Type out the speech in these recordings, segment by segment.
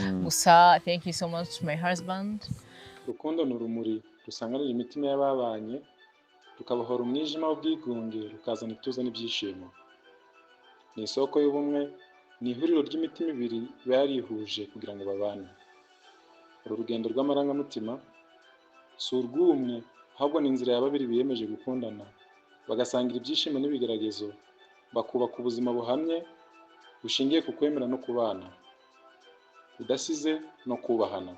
Musa, thank you so much, my husband. Urukundo ni urumuri rusanganira imitima y'ababanye, rukabohora umwijima w'ubwigunge, rukazana ituze n'ibyishimo. Ni isoko y'ubumwe, ni ihuriro ry'imitima ibiri iba yarihuje kugira ngo babane. Uru rugendo rw'amarangamutima si urw'umwe, ahubwo ni inzira ya babiri biyemeje gukundana, bagasangira ibyishimo n'ibigeragezo, bakubaka ubuzima buhamye bushingiye ku kwemera no kubana, budasize no kubahana.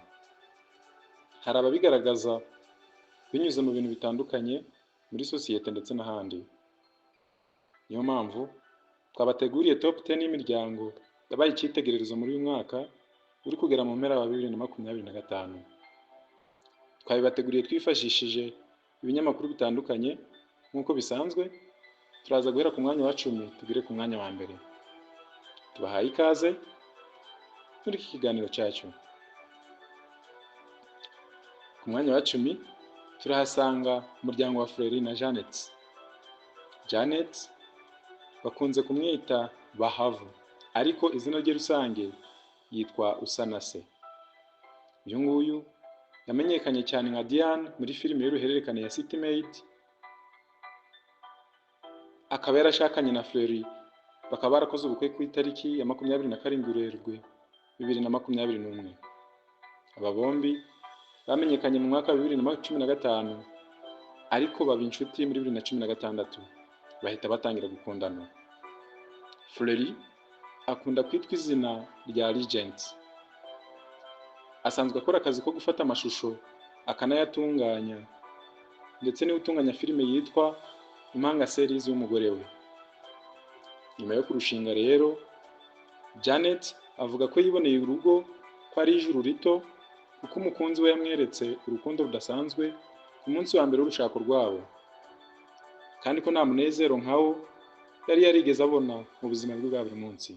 Hari ababigaragaza binyuze mu bintu bitandukanye muri sosiyete ndetse n'ahandi. Niyo mpamvu twabateguriye top 10 y'imiryango yabaye icyitegererezo muri uyu mwaka uri kugera mu mpera wa 2025. Twabibateguriye twifashishije ibinyamakuru bitandukanye nk'uko bisanzwe. Turaza guhera ku mwanya wa 10 tugire ku mwanya wa mbere. Tubahaye ikaze muri iki kiganiro cyacu. Ku mwanya wa 10 turahasanga umuryango wa Frere na Janet. Janet bakunze kumwita Bahavu, ariko izina rye rusange yitwa Usanase. Uyu nguyu yamenyekanye cyane nka Diane muri filime y'uruhererekane ya City Maid, akaba yarashakanye na Frere, bakaba barakoze ubukwe ku itariki ya 27 Werurwe 2021. Aba bombi bamenyekanye mu mwaka wa 2015, ariko baba inshuti muri 2016 bahita batangira gukundana. Frere akunda kwitwa izina rya Legend. Asanzwe akora akazi ko gufata amashusho akanayatunganya, ndetse niwe utunganya filime yitwa Impanga Series y'umugore we. Nyuma yo kurushinga rero, Janet avuga ko yiboneye urugo ko ari ijuru rito, kuko umukunzi we yamweretse urukundo rudasanzwe ku munsi wa mbere w'urushako rwabo, kandi ko nta munezero nkawo yari yarigeze abona mu buzima bwe bwa buri munsi.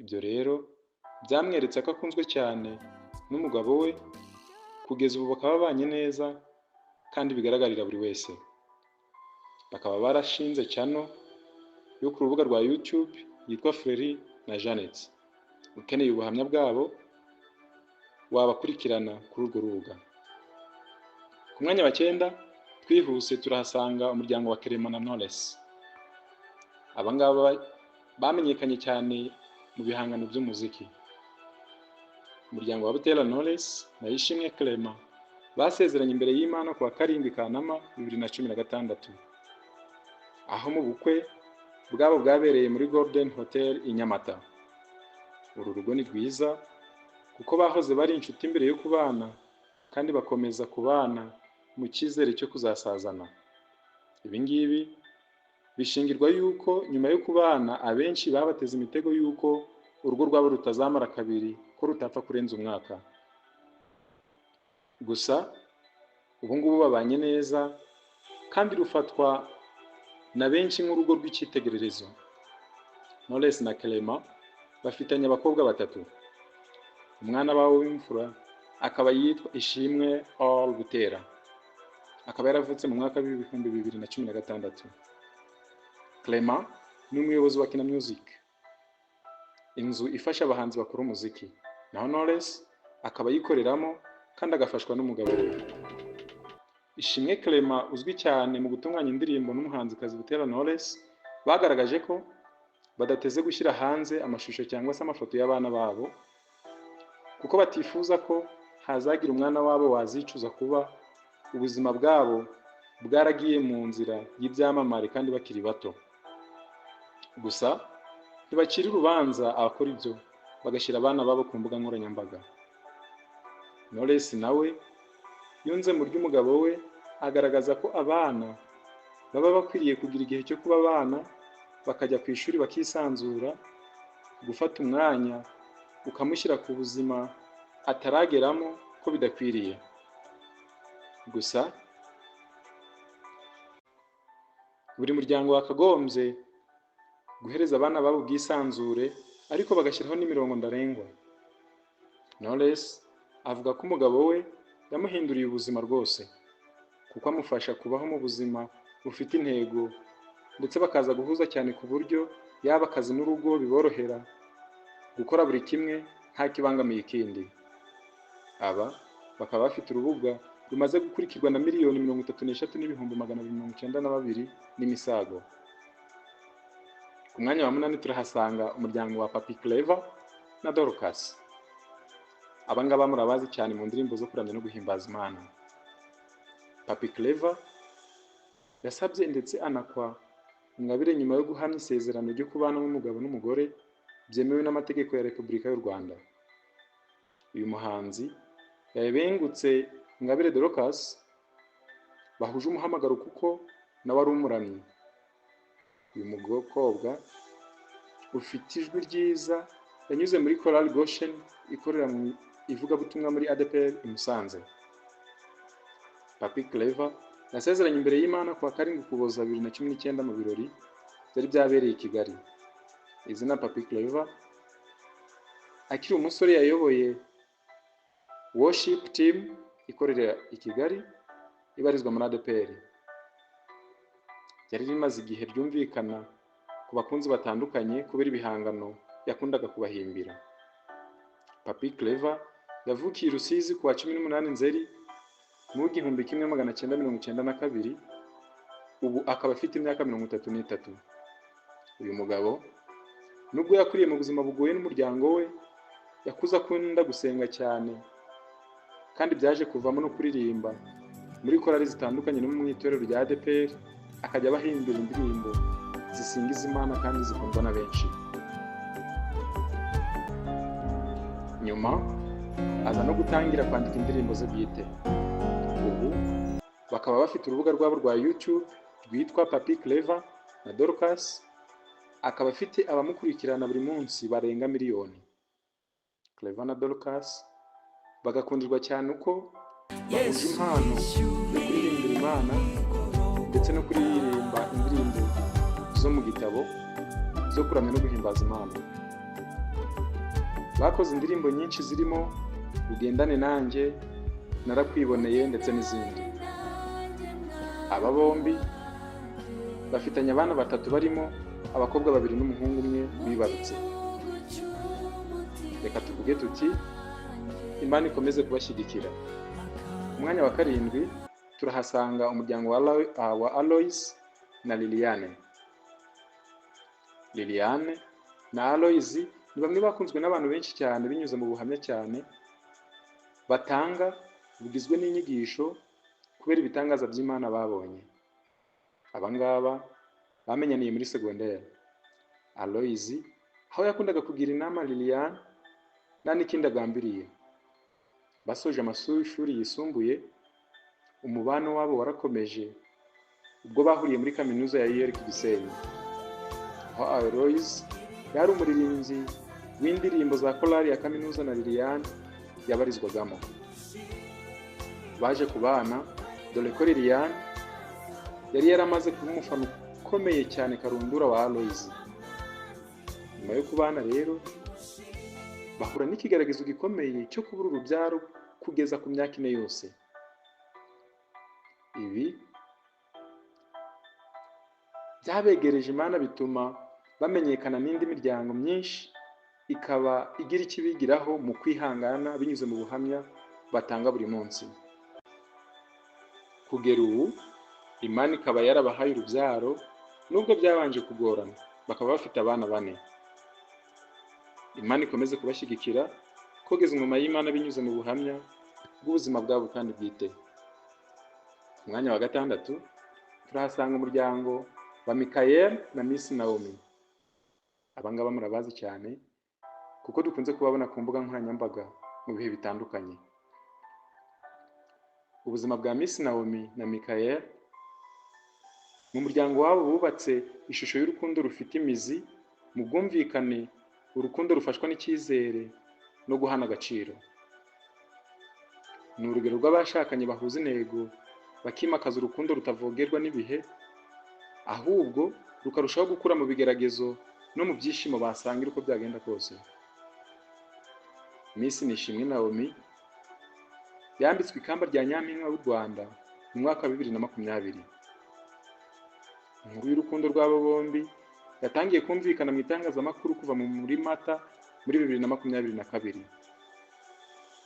Ibyo rero byamweretse ko akunzwe cyane n'umugabo we, kugeza ubu bakaba babanye neza kandi bigaragarira buri wese. Bakaba barashinze channel yo ku rubuga rwa YouTube yitwa Frere na Janet. Ukeneye ubuhamya bwabo wabakurikirana kuri urwo rubuga. Ku mwanya wa 9 twihuse turahasanga umuryango wa Clement na Knowless. Aba ngaba bamenyekanye cyane mu bihangano by'umuziki. Umuryango wa Butera Knowless na Ishimwe Clement basezeranye imbere y'Imana ku wa 7 Kanama 2016, aho mu bukwe bwabo bwabereye muri Golden Hotel i Nyamata. Uru rugo ni rwiza kuko bahoze bari inshuti imbere yo kubana, kandi bakomeza kubana mu cyizere cyo kuzasazana. Ibi ngibi bishingirwa yuko nyuma yo kubana abenshi babateze imitego yuko urugo rwabo rutazamara kabiri, ko rutapfa kurenza umwaka. Gusa ubu ngubu babanye neza, kandi rufatwa na benshi nk'urugo rw'icyitegererezo. Knowless na Clement bafitanye abakobwa 3. Umwana wabo w'imfura akaba yitwa Ishimwe All Butera, akaba yaravutse mu mwaka wa 2016. Clement ni umuyobozi wa Kina Music, inzu ifasha abahanzi bakora umuziki, naho Knowless akaba yikoreramo kandi agafashwa n'umugabo we. Ishimwe Clement uzwi cyane mu gutunganya indirimbo n'umuhanzikazi Butera Knowless bagaragaje ko badateze gushyira hanze amashusho cyangwa se amafoto y'abana babo, kuko batifuza ko hazagira umwana wabo wazicuza kuba ubuzima bwabo bwaragiye mu nzira y'ibyamamare kandi bakiri bato. Gusa ntibakiri urubanza abakora ibyo bagashyira abana babo ku mbuga nkoranyambaga. Knowless nawe yunze mu ry'umugabo we, agaragaza ko abana baba bakwiriye kugira igihe cyo kuba abana, bakajya ku ishuri bakisanzura, gufata umwanya ukamushyira ku buzima atarageramo ko bidakwiriye. Gusa buri muryango wakagombye guhereza abana babo ubwisanzure, ariko bagashyiraho n'imirongo ndarengwa. Knowless avuga ko umugabo we yamuhinduriye ubuzima rwose, kuko amufasha kubaho mu buzima bufite intego, ndetse bakaza guhuza cyane ku buryo yaba akazi n'urugo biborohera gukora buri kimwe nta kibangamiye ikindi. Aba bakaba bafite urubuga rumaze gukurikirwa na miliyoni 33,292 n'imisago. Ku mwanya wa 8 turahasanga umuryango wa Papi Clever na Dorcas. Aba ngaba murabazi cyane mu ndirimbo zo kuramya no guhimbaza Imana. Papi Clever yasabye ndetse anakwa ingabire nyuma yo guhamya isezerano ryo kubana n'umugabo n'umugore byemewe n'amategeko ya Repubulika y'u Rwanda. Uyu muhanzi yabengutse Ingabire Dorcas bahuje umuhamagaro kuko nawe ari umuramyi. Uyu mukobwa ufite ijwi ryiza yanyuze muri Chorale Goshen ikorera mu ivugabutumwa muri ADEPR i Musanze. Papi Clever yasezeranye imbere y'Imana kuwa 7 Ukuboza 2019 mu birori byari byabereye i Kigali. Izina Papi Clever akiri umusore yayoboye worship team ikorera i Kigali ibarizwa muri ADEPR. Yari rimaze igihe ryumvikana ku bakunzi batandukanye kubera ibihangano yakundaga kubahimbira. Papi Clever yavukiye i Rusizi kuwa 18 Nzeri mu 1992. Ubu akaba afite imyaka 33. Uyu mugabo nubwo yakuriye mu buzima bugoye n'umuryango we, yakuze akunda gusenga cyane kandi byaje kuvamo no kuririmba muri korali zitandukanye no mu itorero rya ADEPR, akajya abahimbira indirimbo zisingiza Imana kandi zikundwa na benshi. Nyuma aza no gutangira kwandika indirimbo ze bwite. Ubu bakaba bafite urubuga rwabo rwa YouTube rwitwa Papi Clever na Dorcas, akaba afite abamukurikirana buri munsi barenga miliyoni. Clever na Dorcas bagakundirwa cyane uko bahuje impano yo kuririmbira Imana ndetse no kuririmba indirimbo zo mu gitabo zo kuramya no guhimbaza Imana. Bakoze indirimbo nyinshi zirimo Ugendane nanjye, Narakwiboneye ndetse n'izindi. Aba bombi bafitanye abana 3 barimo abakobwa 2 n'umuhungu umwe bibarutse. Reka tuvuge tuti Imana ikomeze kubashyigikira. Umwanya wa 7 turahasanga umuryango wa Aloys na Liliane. Liliane na Aloys ni bamwe bakunzwe n'abantu benshi cyane binyuze mu buhamya cyane batanga bugizwe n'inyigisho kubera ibitangaza by'Imana babonye. Aba ngaba bamenyaniye muri secondaire. Aloys aho yakundaga kugira inama Liliane nta n'ikindi agambiriye. Basoje amashuri yisumbuye, umubano wabo warakomeje ubwo bahuriye muri kaminuza ya UR Gisenyi, aho Aloys yari umuririmbyi w'indirimbo za korali ya kaminuza na Liliane yabarizwagamo. Baje kubana dore ko Liliane yari yaramaze kuba umufana ukomeye cyane karundura wa Aloys. Nyuma yo kubana rero bahura n'ikigaragazo gikomeye cyo kubura urubyaro kugeza ku myaka 4 yose. Ibi byabegereje Imana bituma bamenyekana n'indi miryango myinshi ikaba igira ikibigiraho mu kwihangana binyuze mu buhamya batanga buri munsi. Kugera ubu Imana ikaba yarabahaye urubyaro nubwo byabanje kugorana, bakaba bafite abana 4. Imana ikomeze kubashyigikira kogeza ingoma y'Imana binyuze mu buhamya bw'ubuzima bwabo kandi bwite. Umwanya wa 6 turahasanga umuryango wa Michael na Miss Naomi. Aba ngaba murabazi cyane kuko dukunze kubabona ku mbuga nkoranyambaga mu bihe bitandukanye. Ubuzima bwa Miss Naomi na Michael mu muryango wabo bubatse ishusho y'urukundo rufite imizi mu bwumvikane, urukundo rufashwa n'icyizere no guhana agaciro. Ni urugero rw'abashakanye bahuza intego bakimakaza urukundo rutavogerwa n'ibihe, ahubwo rukarushaho gukura mu bigeragezo no mu byishimo basangira uko byagenda kose. Miss Nishimwe Naomi yambitswe ikamba rya Nyampinga w'u Rwanda mu mwaka wa 2020. Inkuru y'urukundo rw'abo bombi yatangiye kumvikana mu itangazamakuru kuva muri Mata muri 2022.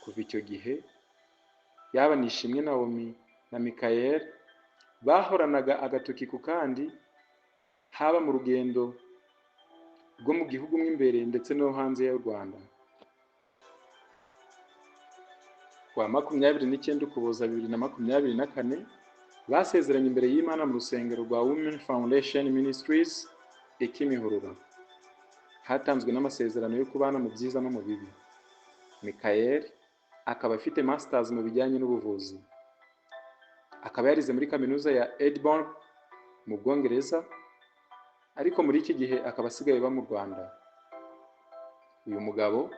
Kuva icyo gihe yaba Nishimwe Naomi na Michael bahoranaga agatoki ku kandi, haba mu rugendo rwo mu gihugu mo imbere ndetse no hanze y'u Rwanda. Kuwa 29 Ukuboza 2024 basezeranye imbere y'Imana mu rusengero rwa Women Foundation Ministries Kimihurura. Hatanzwe n'amasezerano yo kubana mu byiza no mu bibi. Michael akaba afite masters mu bijyanye n'ubuvuzi. Akaba yarize muri kaminuza ya Edinburgh mu Bwongereza, ariko muri iki gihe akaba asigaye ba mu Rwanda. Uyu mugabo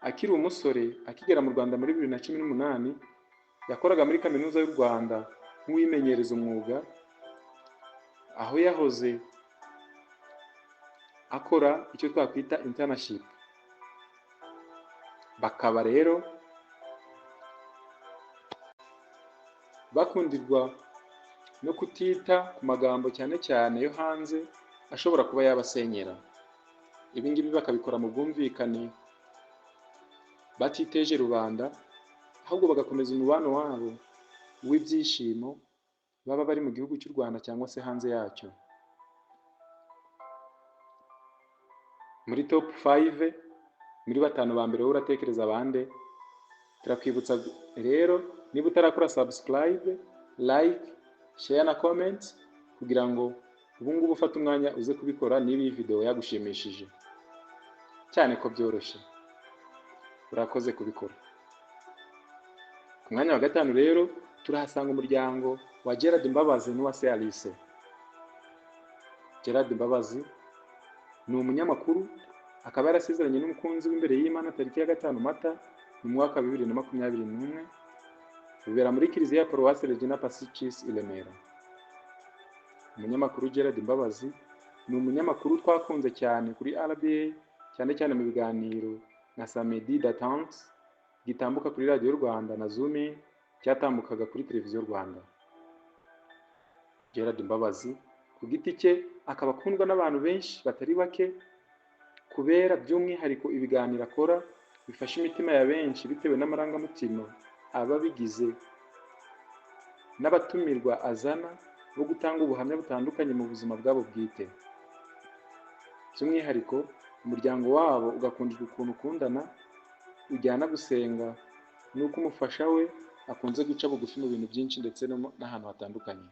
akiri umusore akigera mu Rwanda muri 2018 yakoraga muri kaminuza y'u Rwanda nk'uwimenyereza umwuga, aho yahoze akora icyo twakwita internship. Bakaba rero bakundirwa no kutita ku magambo cyane cyane yo hanze ashobora kuba yabasenyera. Ibi ngibi bakabikora mu bwumvikane batiteje rubanda, ahubwo bagakomeza umubano wabo w'ibyishimo baba bari mu gihugu cy'u Rwanda cyangwa se hanze yacyo. Muri top 5 muri batanu ba mbere wowe uratekereza abande? Turakwibutsa rero, niba utarakora subscribe, like, share na comment kugira ngo ubu ngubu ufate umwanya uze kubikora niba iyi video yagushimishije, cyane ko byoroshye. Urakoze kubikora. Ku mwanya wa 5 rero turahasanga umuryango wa Gerard Mbabazi n'Uwase Alice. Gerard Mbabazi ni umunyamakuru, akaba yarasezeranye n'umukunzi w'imbere y'Imana tariki ya 5 Mata mu mwaka wa 2021, bibera muri Kiliziya ya Paruwasi Regina Pacis i Remera. Umunyamakuru Gerard Mbabazi ni umunyamakuru twakunze cyane kuri RBA, cyane cyane mu biganiro na Samedi d'Attente gitambuka kuri Radio Rwanda na Zoom cyatambukaga kuri Televiziyo Rwanda. Gerard Mbabazi ku giti cye akaba akundwa n'abantu benshi batari bake, kubera by'umwihariko ibiganiro akora bifasha imitima ya benshi bitewe n'amarangamutima aba bigize n'abatumirwa azana bo gutanga ubuhamya butandukanye mu buzima bwabo bwite. By'umwihariko umuryango wabo ugakundira ukuntu ukundana, ujyana gusenga n'uko umufasha we akunze guca bugufi mu bintu byinshi ndetse n'ahantu hatandukanye.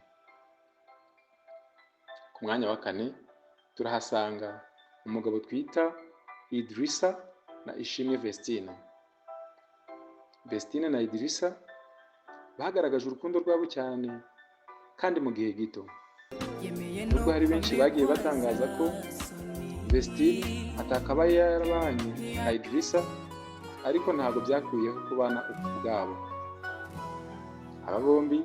Ku mwanya wa 4 turahasanga umugabo twita Idrissa na Ishimwe Vestine. Vestine na Idrissa bagaragaje urukundo rwabo cyane kandi mu gihe gito. Nubwo hari benshi bagiye batangaza ko Vestine atakaba yarabanye na Idrissa, ariko ntabwo byakuyeho kubana ubwabo. Aba bombi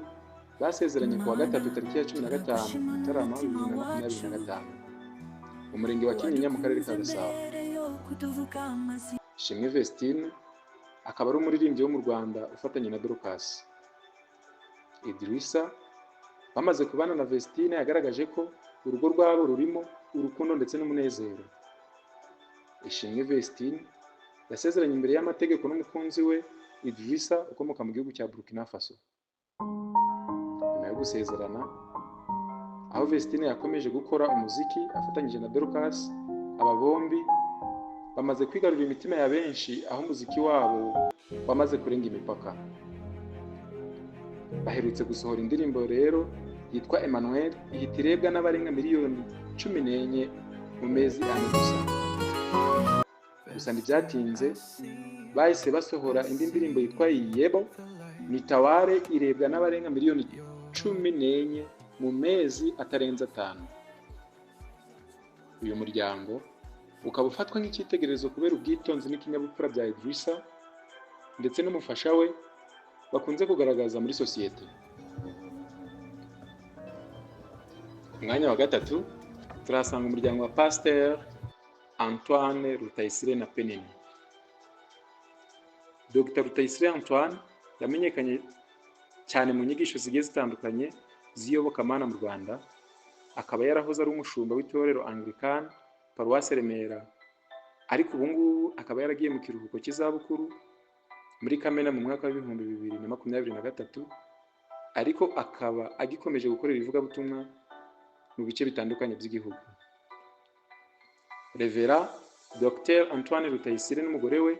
basezeranye kuwa 3 tariki ya 15 Mutarama 2025 mu murenge wa Kinyinya mu karere ka Gasabo. Ishimwe Vestine akaba ari umuririmbyi wo mu Rwanda ufatanye na Dorcas. Idrissa bamaze kubana na Vestine yagaragaje ko urugo rwabo rurimo urukundo ndetse n'umunezero. Ishimwe Vestine yasezeranye imbere y'amategeko n'umukunzi we Idrissa ukomoka mu gihugu cya Burkina Faso. Nyuma yo gusezerana, aho Vestine yakomeje gukora umuziki afatanyije na Dorcas, aba bombi bamaze kwigarurira imitima ya benshi, aho umuziki wabo wamaze kurenga imipaka. Baherutse gusohora indirimbo rero yitwa Emmanuel, ihita irebwa n'abarenga miliyoni 14 mu mezi ane gusa. Gusa ntibyatinze, bahise basohora indi ndirimbo yitwa Yebo Nitaware, irebwa n'abarenga miliyoni 14 mu mezi atarenze 5. Uyu muryango ukaba ufatwa nk'icyitegererezo kubera ubwitonzi n'ikinyabupfura bya Idrissa ndetse n'umufasha we bakunze kugaragaza muri sosiyete. Umwanya wa 3 turahasanga umuryango wa Pasteur Antoine Rutayisire na Penini. Dr. Rutayisire Antoine yamenyekanye cyane mu nyigisho zigiye zitandukanye z'iyobokamana mu Rwanda, akaba yarahoze ari umushumba w'itorero Anglican Paruwasi Remera ariko ubu ngubu akaba yaragiye mu kiruhuko cy'izabukuru muri Kamena mu mwaka w'ibihumbi 2023, ariko akaba agikomeje gukorera ivugabutumwa mu bice bitandukanye by'igihugu. Revera Dr Antoine Rutayisire n'umugore we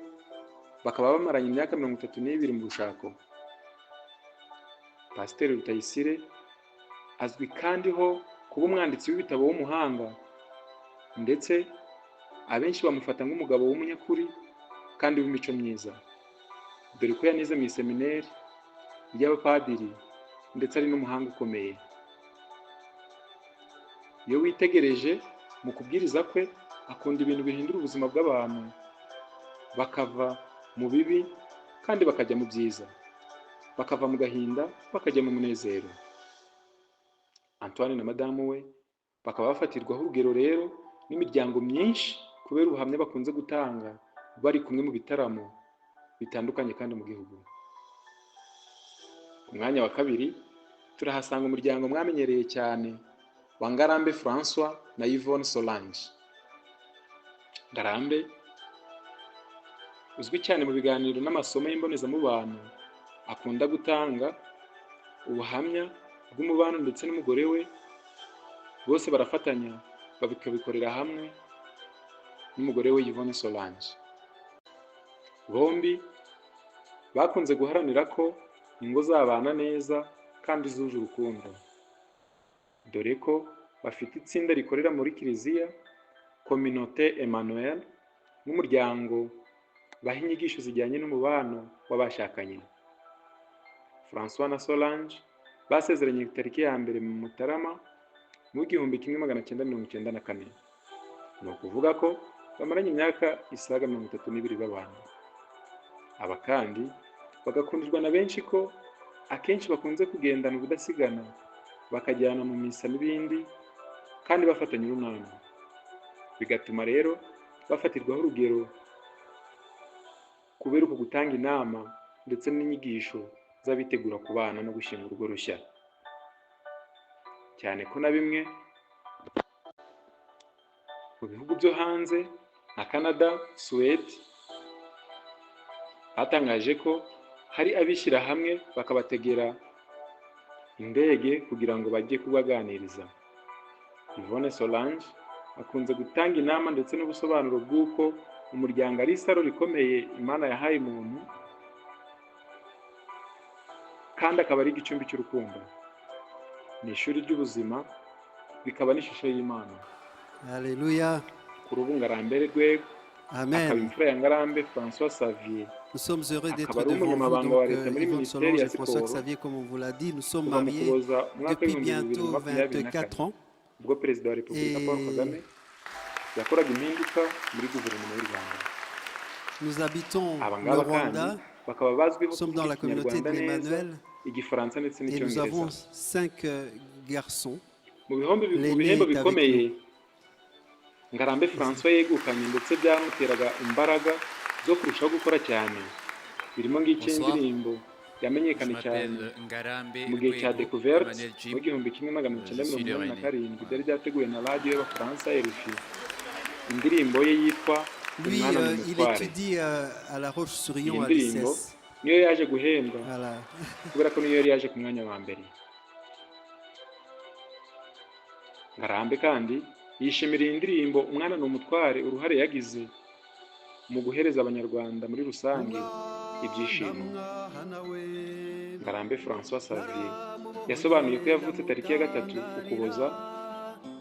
bakaba bamaranye imyaka 32 mu rushako. Pasiteri Rutayisire azwi kandi ho kuba umwanditsi w'ibitabo w'umuhanga, ndetse abenshi bamufata nk'umugabo w'umunyakuri kandi w'imico myiza, dore ko yanize mu iseminari y'abapadiri ndetse ari n'umuhanga ukomeye. Iyo witegereje mu kubwiriza kwe, akunda ibintu bihindura ubuzima bw'abantu bakava mu bibi kandi bakajya mu byiza, bakava mu gahinda bakajya mu munezero. Antoine na madamu we bakaba bafatirwaho urugero rero n'imiryango myinshi kubera ubuhamya bakunze gutanga bari kumwe mu bitaramo bitandukanye kandi mu gihugu. Ku mwanya wa kabiri turahasanga umuryango mwamenyereye cyane wa Ngarambe François na Yvonne Solange. Ngarambe uzwi cyane mu biganiro n'amasomo y'imbonezamubano, akunda gutanga ubuhamya bw'umubano ndetse n'umugore we bose barafatanya babikabikorera hamwe n'umugore we Yvonne Solange. Bombi bakunze guharanira ko ingo zabana neza kandi zuje urukundo, dore ko bafite itsinda rikorera muri Kiliziya Communauté Emmanuel n'umuryango baha inyigisho zijyanye n'umubano w'abashakanye. François na Solange basezeranye itariki ya mbere mu Mutarama mu 1994. Ni ukuvuga ko bamaranye imyaka isaga 32 babana. Aba kandi bagakundirwa na benshi ko akenshi bakunze kugendana ubudasigana, bakajyana mu misa n'ibindi kandi bafatanya urunana, bigatuma rero bafatirwaho urugero kubera uko gutanga inama ndetse n'inyigisho z'abitegura kubana no gushinga urugo rushya. Cyane ko na bimwe mu bihugu byo hanze nka Canada, Suède batangaje ko hari abishyira hamwe bakabategera indege kugira ngo bajye kubaganiriza. Yvonne Solange akunze gutanga inama ndetse n'ubusobanuro bw'uko umuryango ari isaro rikomeye Imana yahaye umuntu, kandi akaba ari igicumbi cy'urukundo, ni ishuri ry'ubuzima, bikaba n'ishusho y'Imana. Alléluia. Ku rubuga Ngarambe Rwego, Amen. akaba imfura ya Ngarambe François Xavier. Nous sommes heureux d'être akaba ari devant vous. umunyamabanga Donc, wa leta muri Yvonne minisiteri Solange ya et François siporo Xavier, comme on vous l'a dit, nous sommes kuva mu mariés Ukuboza umwaka depuis w'ibihumbi bientôt 24 ans. ubwo perezida wa repubulika Paul Kagame yakoraga impinduka muri guverinoma y'u Rwanda. Nous habitons Aba le ngaba kandi Rwanda, bakaba bazwiho nous sommes dans la communauté de l'Emmanuel igifaransa ndetse et nous avons n'icyongereza. 5 garçons. Mu bihembo L'aîné est avec bikomeye nous. Ngarambe François yegukanye ndetse byamuteraga imbaraga zo kurushaho gukora cyane, birimo ng'iki indirimbo yamenyekanye cyane mu gihe cya Découverte mu 1987 byari byateguwe na radiyo y'Abafaransa RFI. Indirimbo ye yitwa Lui, Umwana il n'Umutware. étudie à La Roche-sur-Yon Iyi à ndirimbo l'ICES. niyo yaje guhembwa Voilà. kubera ko niyo yari yaje ku mwanya wa mbere. Ngarambe kandi yishimira iyi ndirimbo Umwana n'Umutware uruhare yagize mu guhereza abanyarwanda muri rusange ibyishimo. Ngarambe François Xavier yasobanuye ko yavutse tariki ya 3 Ukuboza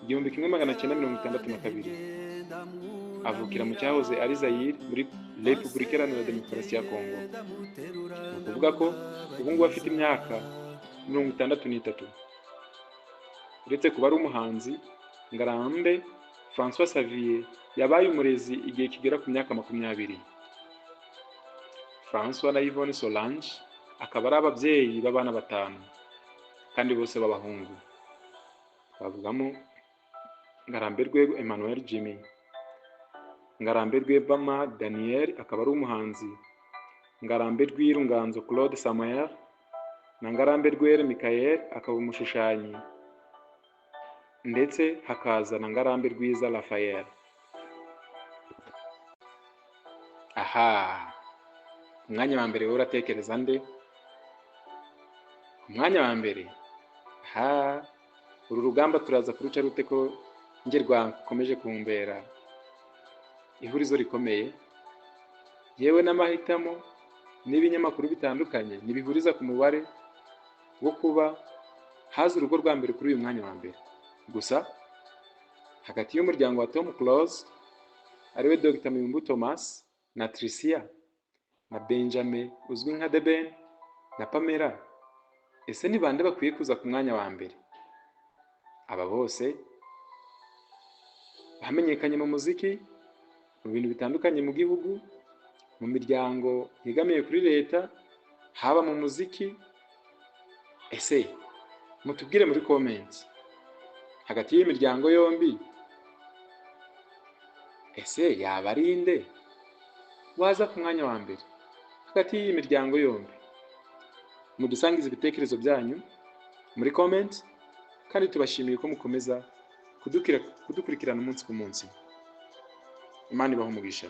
1962, avukira mu cyahoze ari Zaire muri Repubulika Iharanira Demokarasi ya Kongo. Ni ukuvuga ko ubu ngubu afite imyaka 63. Uretse kuba ari umuhanzi, Ngarambe François Xavier yabaye umurezi igihe kigera ku myaka 20. François na Yvonne Solange akaba ari ababyeyi b'abana 5 kandi bose b'abahungu. Bavugamo Ngarambe Rwego Emmanuel Jimmy, Ngarambe Rwebama Daniel akaba ari umuhanzi, Ngarambe Rwiru Nganzo Claude Samuel na Ngarambe Rwere Michael akaba umushushanyi, ndetse hakaza na Ngarambe Rwiza Raphael. aha umwanya wa mbere wowe uratekereza nde? Umwanya wa mbere, uru rugamba turaza kuruca rute ko njye rwakomeje kumbera ihurizo rikomeye, yewe n'amahitamo n'ibinyamakuru bitandukanye ntibihuriza ku mubare wo kuba haza urugo rwa mbere kuri uyu mwanya wa mbere. Gusa hagati y'umuryango wa Tom Close ariwe Dr. Muyumbu Thomas na Tricia na Benjamin uzwi nka The Ben na Pamela, ese ni bande bakwiye kuza ku mwanya wa mbere? Aba bose bamenyekanye mu muziki, mu bintu bitandukanye mu gihugu, mu miryango yegamiye kuri leta, haba mu muziki. Ese mutubwire muri comments, hagati y'imiryango yombi ese yaba ari inde waza ku mwanya wa mbere hagati y'imiryango yombi? Mudusangize ibitekerezo byanyu muri comments, kandi tubashimiye ko mukomeza kudukurikirana umunsi ku munsi. Imana ibahe umugisha,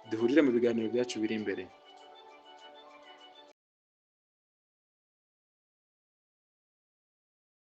duhurire mu biganiro byacu biri imbere.